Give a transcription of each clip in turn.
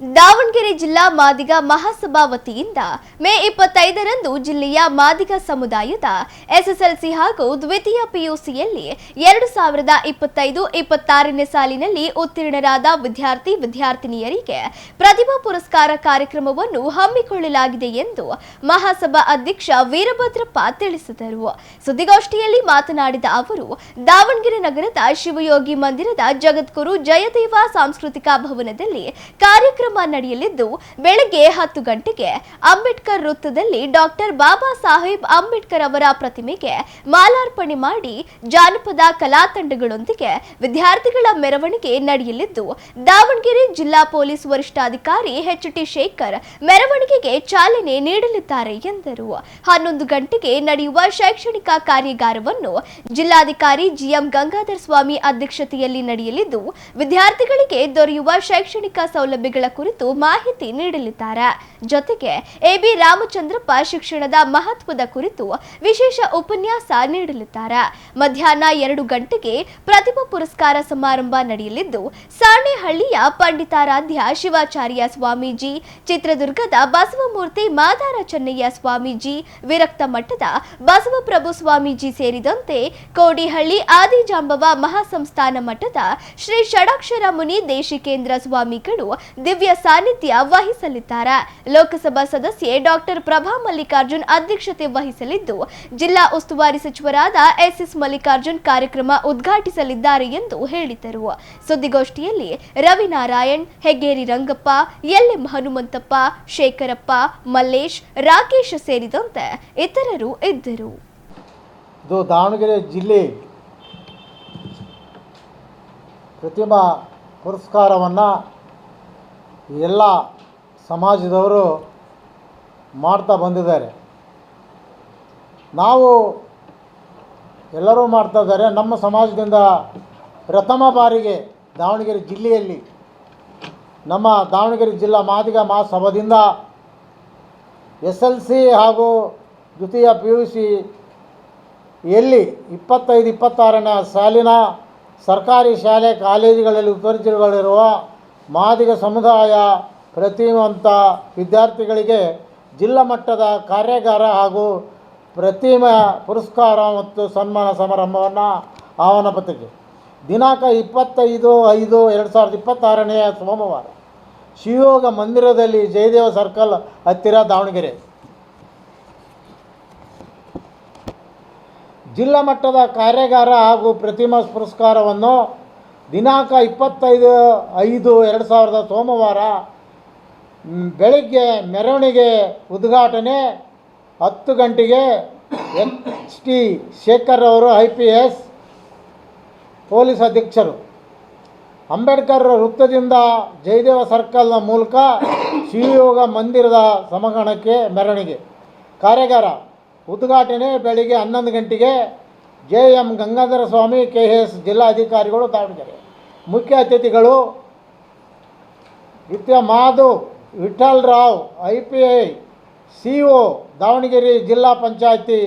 ದಾವಣಗೆರೆ ಜಿಲ್ಲಾ ಮಾದಿಗ ಮಹಾಸಭಾ ವತಿಯಿಂದ ಮೇ 25ರಂದು ಜಿಲ್ಲೆಯ ಮಾದಿಗ ಸಮುದಾಯದ ಎಸ್ಎಸ್ಎಲ್ಸಿ ಹಾಗೂ ದ್ವಿತೀಯ ಪಿಯುಸಿಯಲ್ಲಿ 2025-26ನೇ ಸಾಲಿನಲ್ಲಿ ಉತ್ತೀರ್ಣರಾದ ವಿದ್ಯಾರ್ಥಿನಿಯರಿಗೆ ಪ್ರತಿಭಾ ಪುರಸ್ಕಾರ ಕಾರ್ಯಕ್ರಮವನ್ನು ಹಮ್ಮಿಕೊಳ್ಳಲಾಗಿದೆ ಎಂದು ಮಹಾಸಭಾ ಅಧ್ಯಕ್ಷ ವೀರಭದ್ರಪ್ಪ ತಿಳಿಸಿದರು. ಸುದ್ದಿಗೋಷ್ಠಿಯಲ್ಲಿ ಮಾತನಾಡಿದ ಅವರು, ದಾವಣಗೆರೆ ನಗರದ ಶಿವಯೋಗಿ ಮಂದಿರದ ಜಗದ್ಗುರು ಜಯದೇವ ಸಾಂಸ್ಕೃತಿಕ ಭವನದಲ್ಲಿ ಕಾರ್ಯಕ್ರಮ ನಡೆಯಲಿದ್ದು ಬೆಳಗ್ಗೆ 10 ಗಂಟೆಗೆ ಅಂಬೇಡ್ಕರ್ ವೃತ್ತದಲ್ಲಿ ಡಾಕ್ಟರ್ ಬಾಬಾ ಸಾಹೇಬ್ ಅಂಬೇಡ್ಕರ್ ಅವರ ಪ್ರತಿಮೆಗೆ ಮಾಲಾರ್ಪಣೆ ಮಾಡಿ ಜಾನಪದ ಕಲಾ ತಂಡಗಳೊಂದಿಗೆ ವಿದ್ಯಾರ್ಥಿಗಳ ಮೆರವಣಿಗೆ ನಡೆಯಲಿದ್ದು ದಾವಣಗೆರೆ ಜಿಲ್ಲಾ ಪೊಲೀಸ್ ವರಿಷ್ಠಾಧಿಕಾರಿ ಎಚ್.ಟಿ. ಶೇಖರ್ ಮೆರವಣಿಗೆಗೆ ಚಾಲನೆ ನೀಡಲಿದ್ದಾರೆ ಎಂದರು. 11 ಗಂಟೆಗೆ ನಡೆಯುವ ಶೈಕ್ಷಣಿಕ ಕಾರ್ಯಾಗಾರವನ್ನು ಜಿಲ್ಲಾಧಿಕಾರಿ ಜಿಎಂ ಗಂಗಾಧರ ಸ್ವಾಮಿ ಅಧ್ಯಕ್ಷತೆಯಲ್ಲಿ ನಡೆಯಲಿದ್ದು ವಿದ್ಯಾರ್ಥಿಗಳಿಗೆ ದೊರೆಯುವ ಶೈಕ್ಷಣಿಕ ಸೌಲಭ್ಯಗಳ ಕುರಿತು ಮಾಹಿತಿ ನೀಡಲಿದ್ದಾರೆ. ಜೊತೆಗೆ ಎಬಿ ರಾಮಚಂದ್ರಪ್ಪ ಶಿಕ್ಷಣದ ಮಹತ್ವದ ಕುರಿತು ವಿಶೇಷ ಉಪನ್ಯಾಸ ನೀಡಲಿದ್ದಾರೆ. ಮಧ್ಯಾಹ್ನ 2 ಗಂಟೆಗೆ ಪ್ರತಿಭಾ ಪುರಸ್ಕಾರ ಸಮಾರಂಭ ನಡೆಯಲಿದ್ದು ಸಾಣೇಹಳ್ಳಿಯ ಪಂಡಿತಾರಾಧ್ಯ ಶಿವಾಚಾರ್ಯ ಸ್ವಾಮೀಜಿ, ಚಿತ್ರದುರ್ಗದ ಬಸವಮೂರ್ತಿ ಮಾದಾರ ಚೆನ್ನಯ್ಯ ಸ್ವಾಮೀಜಿ, ವಿರಕ್ತ ಮಠದ ಬಸವಪ್ರಭು ಸ್ವಾಮೀಜಿ ಸೇರಿದಂತೆ ಕೋಡಿಹಳ್ಳಿ ಆದಿಜಾಂಬವ ಮಹಾಸಂಸ್ಥಾನ ಮಠದ ಶ್ರೀ ಷಡಾಕ್ಷರ ಮುನಿ ದೇಶಿಕೇಂದ್ರ ಸ್ವಾಮಿಗಳು ದಿವ್ಯ ಸಾನ್ನಿಧ್ಯ ವಹಿಸಲಿದ್ದಾರೆ. ಲೋಕಸಭಾ ಸದಸ್ಯೆ ಡಾಕ್ಟರ್ ಪ್ರಭಾ ಮಲ್ಲಿಕಾರ್ಜುನ್ ಅಧ್ಯಕ್ಷತೆ ವಹಿಸಲಿದ್ದು ಜಿಲ್ಲಾ ಉಸ್ತುವಾರಿ ಸಚಿವರಾದ ಎಸ್.ಎಸ್. ಮಲ್ಲಿಕಾರ್ಜುನ್ ಕಾರ್ಯಕ್ರಮ ಉದ್ಘಾಟಿಸಲಿದ್ದಾರೆ ಎಂದು ಹೇಳಿದರು. ಸುದ್ದಿಗೋಷ್ಠಿಯಲ್ಲಿ ರವಿನಾರಾಯಣ್, ಹೆಗ್ಗೇರಿ ರಂಗಪ್ಪ, ಎಲ್.ಎಂ. ಹನುಮಂತಪ್ಪ, ಶೇಖರಪ್ಪ, ಮಲ್ಲೇಶ್, ರಾಕೇಶ್ ಸೇರಿದಂತೆ ಇತರರು ಇದ್ದರು. ದಾವಣಗೆರೆ ಜಿಲ್ಲೆ ಪ್ರತಿಭಾ ಪುರಸ್ಕಾರವನ್ನು ಎಲ್ಲ ಸಮಾಜದವರು ಮಾಡ್ತಾ ಬಂದಿದ್ದಾರೆ. ನಾವು ಎಲ್ಲರೂ ಮಾಡ್ತಾ ಇದ್ದಾರೆ. ನಮ್ಮ ಸಮಾಜದಿಂದ ಪ್ರಥಮ ಬಾರಿಗೆ ದಾವಣಗೆರೆ ಜಿಲ್ಲೆಯಲ್ಲಿ ನಮ್ಮ ದಾವಣಗೆರೆ ಜಿಲ್ಲಾ ಮಾದಿಗ ಮಹಾಸಭಾದಿಂದ SLC ಹಾಗೂ ದ್ವಿತೀಯ PUCಯಲ್ಲಿ 25-26ನೇ ಸಾಲಿನ ಸರ್ಕಾರಿ ಶಾಲೆ ಕಾಲೇಜುಗಳಲ್ಲಿ ಉತ್ತೀರ್ಣರಾಗಿರುವ ಮಾದಿಗ ಸಮುದಾಯ ಪ್ರತಿಭಾವಂತ ವಿದ್ಯಾರ್ಥಿಗಳಿಗೆ ಜಿಲ್ಲಾ ಮಟ್ಟದ ಕಾರ್ಯಾಗಾರ ಹಾಗೂ ಪ್ರತಿಮಾ ಪುರಸ್ಕಾರ ಮತ್ತು ಸನ್ಮಾನ ಸಮಾರಂಭವನ್ನು ಆಹ್ವಾನ ಪತ್ರಿಕೆ ದಿನಾಂಕ 25/5/2026ನೇ ಸೋಮವಾರ ಶಿವಯೋಗ ಮಂದಿರದಲ್ಲಿ ಜಯದೇವ ಸರ್ಕಲ್ ಹತ್ತಿರ ದಾವಣಗೆರೆ. ಜಿಲ್ಲಾ ಮಟ್ಟದ ಕಾರ್ಯಾಗಾರ ಹಾಗೂ ಪ್ರತಿಮಾ ಪುರಸ್ಕಾರವನ್ನು ದಿನಾಂಕ 25/5/2000 ಸೋಮವಾರ ಬೆಳಗ್ಗೆ ಮೆರವಣಿಗೆ ಉದ್ಘಾಟನೆ 10 ಗಂಟೆಗೆ ಎಚ್.ಟಿ. ಶೇಖರ್ ಅವರು IPS ಪೊಲೀಸ್ ಅಧೀಕ್ಷರು ಅಂಬೇಡ್ಕರ್ ವೃತ್ತದಿಂದ ಜಯದೇವ ಸರ್ಕಲ್ನ ಮೂಲಕ ಶಿವಯೋಗ ಮಂದಿರದ ಸಭಾಂಗಣಕ್ಕೆ ಮೆರವಣಿಗೆ. ಕಾರ್ಯಾಗಾರ ಉದ್ಘಾಟನೆ ಬೆಳಿಗ್ಗೆ 11 ಗಂಟೆಗೆ ಜೆ.ಎಂ. ಗಂಗಾಧರ ಸ್ವಾಮಿ KS ಜಿಲ್ಲಾಧಿಕಾರಿಗಳು ದಾವಣಗೆರೆ. ಮುಖ್ಯ ಅತಿಥಿಗಳು ಮಾಧು ವಿಠಲ್ ರಾವ್ IPI CO ದಾವಣಗೆರೆ ಜಿಲ್ಲಾ ಪಂಚಾಯತಿ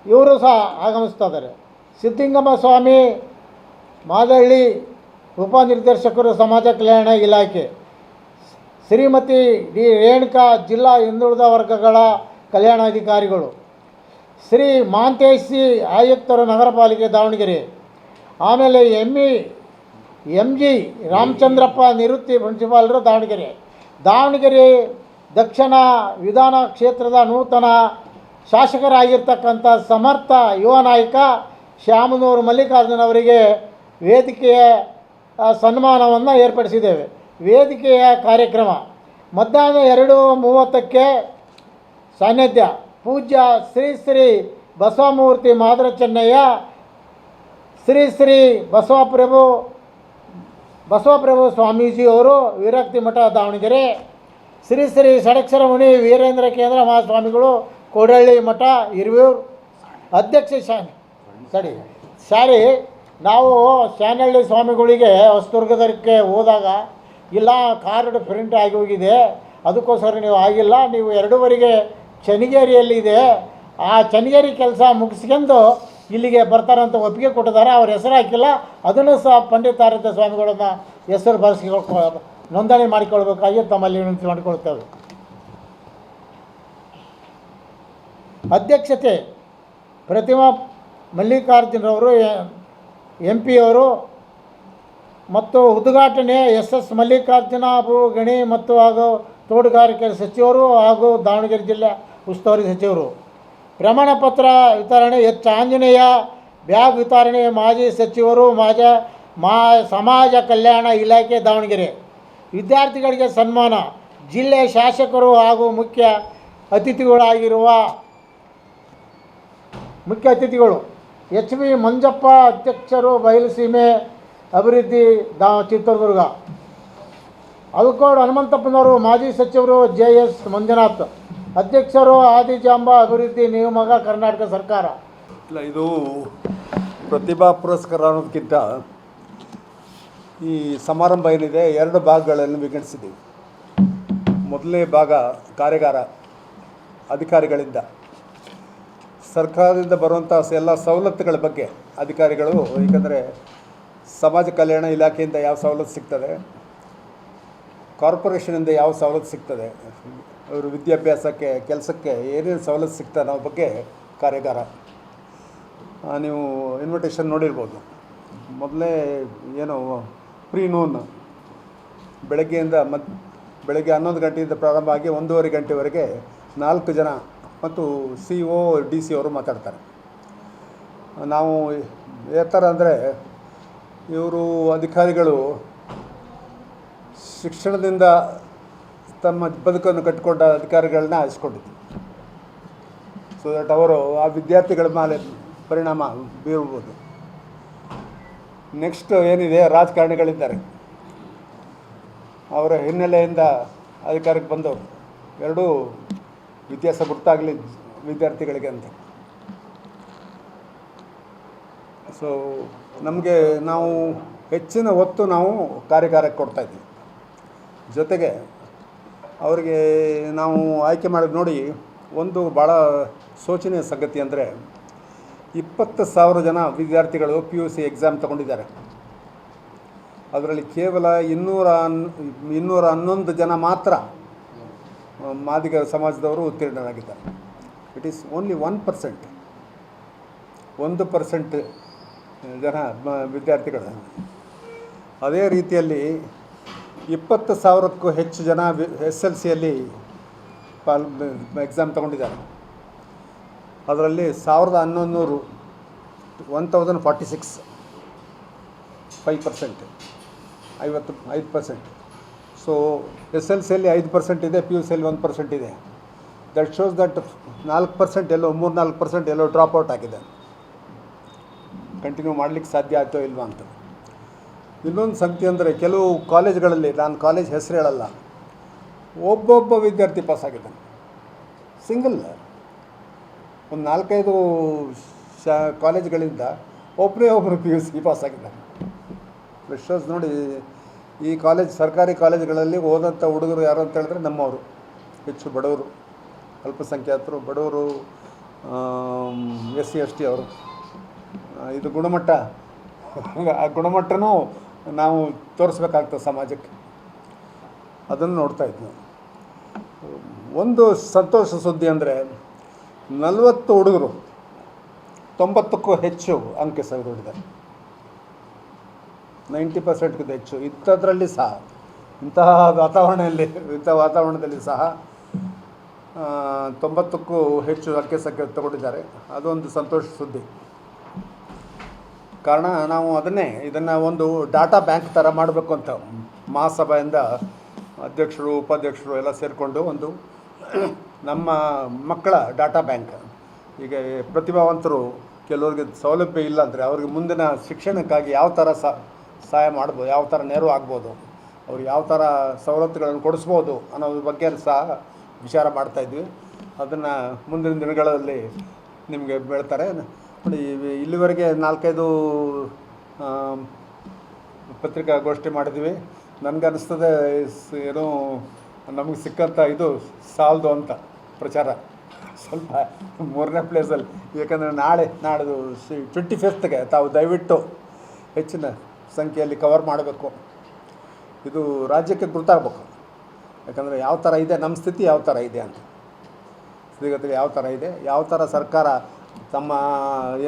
ಇವರು ಸಹ ಆಗಮಿಸ್ತಾ ಇದ್ದಾರೆ. ಸಿದ್ಧಲಿಂಗಮ್ಮ ಸ್ವಾಮಿ ಮಾದಳ್ಳಿ ಉಪನಿರ್ದೇಶಕರು ಸಮಾಜ ಕಲ್ಯಾಣ ಇಲಾಖೆ, ಶ್ರೀಮತಿ ಡಿ ರೇಣುಕಾ ಜಿಲ್ಲಾ ಹಿಂದುಳಿದ ವರ್ಗಗಳ ಕಲ್ಯಾಣಾಧಿಕಾರಿಗಳು, ಶ್ರೀ ಮಾಂತೇಶಿ ಆಯುಕ್ತರು ನಗರ ಪಾಲಿಕೆ ದಾವಣಗೆರೆ, ಆಮೇಲೆ MG ರಾಮಚಂದ್ರಪ್ಪ ನಿವೃತ್ತಿ ಪ್ರಿನ್ಸಿಪಾಲರು ದಾವಣಗೆರೆ ದಕ್ಷಿಣ ವಿಧಾನ ಕ್ಷೇತ್ರದ ನೂತನ ಶಾಸಕರಾಗಿರ್ತಕ್ಕಂಥ ಸಮರ್ಥ ಯುವ ನಾಯಕ ಶ್ಯಾಮನೂರು ಮಲ್ಲಿಕಾರ್ಜುನ್ ಅವರಿಗೆ ವೇದಿಕೆಯ ಸನ್ಮಾನವನ್ನು ಏರ್ಪಡಿಸಿದ್ದೇವೆ. ವೇದಿಕೆಯ ಕಾರ್ಯಕ್ರಮ ಮಧ್ಯಾಹ್ನ 2:30ಕ್ಕೆ ಸಾನ್ನಿಧ್ಯ ಪೂಜ್ಯ ಶ್ರೀ ಬಸವಮೂರ್ತಿ ಮಾದಾರ ಚೆನ್ನಯ್ಯ, ಶ್ರೀ ಬಸವಪ್ರಭು ಸ್ವಾಮೀಜಿ ಅವರು ವಿರಕ್ತಿ ಮಠ ದಾವಣಗೆರೆ, ಶ್ರೀ ಷಡಾಕ್ಷರ ಮುನಿ ವೀರೇಂದ್ರ ಕೇಂದ್ರ ಮಹಾಸ್ವಾಮಿಗಳು ಕೋಡಹಳ್ಳಿ ಮಠ ಹಿರಿಯೂರು. ಅಧ್ಯಕ್ಷ ನಾವು ಶಾನಹಳ್ಳಿ ಸ್ವಾಮಿಗಳಿಗೆ ಹೊಸದುರ್ಗದಕ್ಕೆ ಹೋದಾಗ ಇಲ್ಲ ಕಾರ್ಡ್ ಪ್ರಿಂಟ್ ಆಗಿ ಹೋಗಿದೆ, ಅದಕ್ಕೋಸ್ಕರ ನೀವು ಆಗಿಲ್ಲ, ನೀವು 2:15ಗೆ ಚನ್ನಗಿರಿಯಲ್ಲಿದೆ, ಆ ಚನ್ನಗಿರಿ ಕೆಲಸ ಮುಗಿಸ್ಕೊಂಡು ಇಲ್ಲಿಗೆ ಬರ್ತಾರಂತ ಒಪ್ಪಿಗೆ ಕೊಟ್ಟಿದ್ದಾರೆ. ಅವ್ರ ಹೆಸರು ಹಾಕಿಲ್ಲ, ಅದನ್ನು ಸಹ ಪಂಡಿತಾರಾಧ್ಯ ಸ್ವಾಮಿಗಳನ್ನ ಹೆಸರು ನೋಂದಣಿ ಮಾಡಿಕೊಳ್ಬೇಕಾಗಿ ತಮ್ಮಲ್ಲಿ ವಿನಂತಿ ಮಾಡಿಕೊಳ್ತೇವೆ. ಅಧ್ಯಕ್ಷತೆ ಪ್ರತಿಮಾ ಮಲ್ಲಿಕಾರ್ಜುನರವರು MP ಅವರು ಮತ್ತು ಉದ್ಘಾಟನೆ SS ಮಲ್ಲಿಕಾರ್ಜುನ ಗಣಿ ಮತ್ತು ಹಾಗೂ ತೋಟಗಾರಿಕೆ ಸಚಿವರು ಹಾಗೂ ದಾವಣಗೆರೆ ಜಿಲ್ಲೆ ಉಸ್ತುವಾರಿ ಸಚಿವರು. ಪ್ರಮಾಣ ಪತ್ರ ವಿತರಣೆ H ಆಂಜನೇಯ, ಬ್ಯಾಗ್ ವಿತರಣೆ ಮಾಜಿ ಸಚಿವರು, ಸಮಾಜ ಕಲ್ಯಾಣ ಇಲಾಖೆ ದಾವಣಗೆರೆ. ವಿದ್ಯಾರ್ಥಿಗಳಿಗೆ ಸನ್ಮಾನ ಜಿಲ್ಲೆಯ ಶಾಸಕರು ಹಾಗೂ ಮುಖ್ಯ ಅತಿಥಿಗಳು HB ಮಂಜಪ್ಪ, ಅಧ್ಯಕ್ಷರು ಬಯಲುಸೀಮೆ ಅಭಿವೃದ್ಧಿ ಚಿತ್ರದುರ್ಗ. ಅಲ್ಕೋಡ್ ಹನುಮಂತಪ್ಪನವರು, ಮಾಜಿ ಸಚಿವರು JS ಮಂಜುನಾಥ್, ಅಧ್ಯಕ್ಷರು ಆದಿಜಾಂಬ ಅಭಿವೃದ್ಧಿ ನಿಗಮ ಕರ್ನಾಟಕ ಸರ್ಕಾರ. ಇಲ್ಲ, ಇದು ಪ್ರತಿಭಾ ಪುರಸ್ಕಾರ ಅನ್ನೋದಕ್ಕಿಂತ ಈ ಸಮಾರಂಭ ಏನಿದೆ 2 ಭಾಗಗಳನ್ನು ವಿಂಗಡಿಸಿದ್ದೀವಿ. ಮೊದಲನೇ ಭಾಗ ಕಾರ್ಯಾಗಾರ ಅಧಿಕಾರಿಗಳಿಂದ, ಸರ್ಕಾರದಿಂದ ಬರುವಂಥ ಎಲ್ಲ ಸವಲತ್ತುಗಳ ಬಗ್ಗೆ ಅಧಿಕಾರಿಗಳು, ಏಕೆಂದರೆ ಸಮಾಜ ಕಲ್ಯಾಣ ಇಲಾಖೆಯಿಂದ ಯಾವ ಸವಲತ್ತು ಸಿಗ್ತದೆ, ಕಾರ್ಪೊರೇಷನಿಂದ ಯಾವ ಸವಲತ್ತು ಸಿಗ್ತದೆ, ಅವರು ವಿದ್ಯಾಭ್ಯಾಸಕ್ಕೆ ಕೆಲಸಕ್ಕೆ ಏನೇನು ಸವಲತ್ತು ಸಿಗ್ತದೆ ಅನ್ನೋ ಬಗ್ಗೆ ಕಾರ್ಯಾಗಾರ. ನೀವು ಇನ್ವಿಟೇಷನ್ ನೋಡಿರ್ಬೋದು. ಮೊದಲೇ ಏನು ಪ್ರೀನೂನ್ ಬೆಳಗ್ಗೆಯಿಂದ ಬೆಳಗ್ಗೆ 11 ಗಂಟೆಯಿಂದ ಪ್ರಾರಂಭ ಆಗಿ 1:30 ಗಂಟೆವರೆಗೆ 4 ಜನ ಮತ್ತು CO DC ಅವರು ಮಾತಾಡ್ತಾರೆ. ನಾವು ಯಾವ ಥರ ಅಂದರೆ, ಇವರು ಅಧಿಕಾರಿಗಳು ಶಿಕ್ಷಣದಿಂದ ತಮ್ಮ ಬದುಕನ್ನು ಕಟ್ಟಿಕೊಂಡ ಅಧಿಕಾರಿಗಳನ್ನ ಆರಿಸ್ಕೊಂಡಿದ್ದರು. ಸೊ ದಟ್ ಅವರು ಆ ವಿದ್ಯಾರ್ಥಿಗಳ ಮೇಲೆ ಪರಿಣಾಮ ಬೀರ್ಬೋದು. ನೆಕ್ಸ್ಟ್ ಏನಿದೆ, ರಾಜಕಾರಣಿಗಳಿದ್ದಾರೆ, ಅವರ ಹಿನ್ನೆಲೆಯಿಂದ ಅಧಿಕಾರಕ್ಕೆ ಬಂದವರು. ಎರಡೂ ವ್ಯತ್ಯಾಸ ಗೊತ್ತಾಗಲಿ ವಿದ್ಯಾರ್ಥಿಗಳಿಗೆ ಅಂತ. ಸೊ ನಾವು ಹೆಚ್ಚಿನ ಒತ್ತು ನಾವು ಕಾರ್ಯಾಗಾರಕ್ಕೆ ಕೊಡ್ತಾಯಿದ್ವಿ. ಜೊತೆಗೆ ಅವರಿಗೆ ನಾವು ಆಯ್ಕೆ ಮಾಡೋದು ನೋಡಿ, ಒಂದು ಭಾಳ ಶೋಚನೀಯ ಸಂಗತಿ ಅಂದರೆ 20,000 ಜನ ವಿದ್ಯಾರ್ಥಿಗಳು PUC ಎಕ್ಸಾಮ್ ತಗೊಂಡಿದ್ದಾರೆ. ಅದರಲ್ಲಿ ಕೇವಲ 211 ಜನ ಮಾತ್ರ ಮಾದಿಗ ಸಮಾಜದವರು ಉತ್ತೀರ್ಣರಾಗಿದ್ದಾರೆ. It is only 1%. 1% ಜನ ವಿದ್ಯಾರ್ಥಿಗಳು. ಅದೇ ರೀತಿಯಲ್ಲಿ 20,000ಕ್ಕೂ ಹೆಚ್ಚು ಜನ SLCಯಲ್ಲಿ ಎಕ್ಸಾಮ್ ತಗೊಂಡಿದ್ದಾರೆ. ಅದರಲ್ಲಿ 1100 1046 5%, 55%. ಸೊ SLCಯಲ್ಲಿ 5% ಇದೆ, PUCಯಲ್ಲಿ 1% ಇದೆ. That shows that 4% yellow 3-4% yellow dropout ಆಗಿದೆ. ಕಂಟಿನ್ಯೂ ಮಾಡಲಿಕ್ಕೆ ಸಾಧ್ಯ ಆಯಿತೋ ಇಲ್ವಾ ಅಂತ. ಇನ್ನೊಂದು ಸಂಗತಿ ಅಂದರೆ, ಕೆಲವು ಕಾಲೇಜ್ಗಳಲ್ಲಿ, ನಾನು ಕಾಲೇಜ್ ಹೆಸರು ಹೇಳಲ್ಲ, ಒಬ್ಬೊಬ್ಬ ವಿದ್ಯಾರ್ಥಿ ಪಾಸಾಗಿದ್ದಾನೆ. ಸಿಂಗಲ್ ಒಂದು 4-5 ಕಾಲೇಜ್ಗಳಿಂದ ಒಬ್ಬರು PUC ಪಾಸಾಗಿದ್ದಾರೆ. ಶೋಸ್ ನೋಡಿ, ಈ ಸರ್ಕಾರಿ ಕಾಲೇಜುಗಳಲ್ಲಿ ಓದಂಥ ಹುಡುಗರು ಯಾರು ಅಂತ ಹೇಳಿದ್ರೆ ನಮ್ಮವರು, ಹೆಚ್ಚು ಬಡವರು, ಅಲ್ಪಸಂಖ್ಯಾತರು, ಬಡವರು, SC ST ಅವರು. ಇದು ಗುಣಮಟ್ಟ, ಆ ಗುಣಮಟ್ಟನೂ ನಾವು ತೋರಿಸ್ಬೇಕಾಗ್ತದೆ ಸಮಾಜಕ್ಕೆ. ಅದನ್ನು ನೋಡ್ತಾಯಿದ್ವಿ. ಒಂದು ಸಂತೋಷ ಸುದ್ದಿ ಅಂದರೆ, 40 ಹುಡುಗರು 90ಕ್ಕೂ ಹೆಚ್ಚು ಅಂಕ ತೆಗೆದುಕೊಂಡಿದ್ದಾರೆ. 90%ಗಿಂತ ಹೆಚ್ಚು. ಇಂಥದ್ರಲ್ಲಿ ಸಹ, ಇಂತಹ ವಾತಾವರಣದಲ್ಲಿ ಸಹ 90ಕ್ಕೂ ಹೆಚ್ಚು ಅಂಕೆ ಸಂಖ್ಯೆ ತಗೊಂಡಿದ್ದಾರೆ. ಅದೊಂದು ಸಂತೋಷ ಸುದ್ದಿ. ಕಾರಣ ನಾವು ಇದನ್ನು ಒಂದು ಡಾಟಾ ಬ್ಯಾಂಕ್ ಥರ ಮಾಡಬೇಕು ಅಂತ ಮಹಾಸಭೆಯಿಂದ ಅಧ್ಯಕ್ಷರು, ಉಪಾಧ್ಯಕ್ಷರು ಎಲ್ಲ ಸೇರಿಕೊಂಡು ಒಂದು ನಮ್ಮ ಮಕ್ಕಳ ಡಾಟಾ ಬ್ಯಾಂಕ್. ಈಗ ಪ್ರತಿಭಾವಂತರು, ಕೆಲವ್ರಿಗೆ ಸೌಲಭ್ಯ ಇಲ್ಲ ಅಂದರೆ ಅವ್ರಿಗೆ ಮುಂದಿನ ಶಿಕ್ಷಣಕ್ಕಾಗಿ ಯಾವ ಥರ ಸಹಾಯ ಮಾಡ್ಬೋದು, ಯಾವ ಥರ ನೆರವು ಆಗ್ಬೋದು, ಅವ್ರು ಯಾವ ಥರ ಸವಲತ್ತುಗಳನ್ನು ಕೊಡಿಸ್ಬೋದು ಅನ್ನೋದ್ರ ಬಗ್ಗೆ ಸಹ ವಿಚಾರ ಮಾಡ್ತಾಯಿದ್ವಿ. ಅದನ್ನು ಮುಂದಿನ ದಿನಗಳಲ್ಲಿ ನಿಮಗೆ ಹೇಳ್ತಾರೆ ನೋಡಿ. ಇಲ್ಲಿವರೆಗೆ 4-5 ಪತ್ರಿಕಾಗೋಷ್ಠಿ ಮಾಡಿದ್ವಿ. ನನಗನ್ನಿಸ್ತದೆ ಏನೋ ನಮಗೆ ಸಿಕ್ಕಂಥ ಇದು ಸಾಲದು ಅಂತ ಪ್ರಚಾರ ಸ್ವಲ್ಪ 3ನೇ ಪ್ಲೇಸಲ್ಲಿ. ಯಾಕಂದರೆ ನಾಡಿದ್ದು 25ಗೆ ತಾವು ದಯವಿಟ್ಟು ಹೆಚ್ಚಿನ ಸಂಖ್ಯೆಯಲ್ಲಿ ಕವರ್ ಮಾಡಬೇಕು. ಇದು ರಾಜ್ಯಕ್ಕೆ ಗೊತ್ತಾಗಬೇಕು. ಯಾಕಂದರೆ ಯಾವ ಥರ ಇದೆ ನಮ್ಮ ಸ್ಥಿತಿ, ಯಾವ ಥರ ಇದೆ ಅಂತ, ಸ್ಥಿತಿಗತಿ ಯಾವ ಥರ ಇದೆ, ಯಾವ ಥರ ಸರ್ಕಾರ ತಮ್ಮ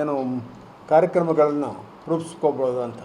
ಏನು ಕಾರ್ಯಕ್ರಮಗಳನ್ನು ರೂಪಿಸ್ಕೋಬೋದು ಅಂತ.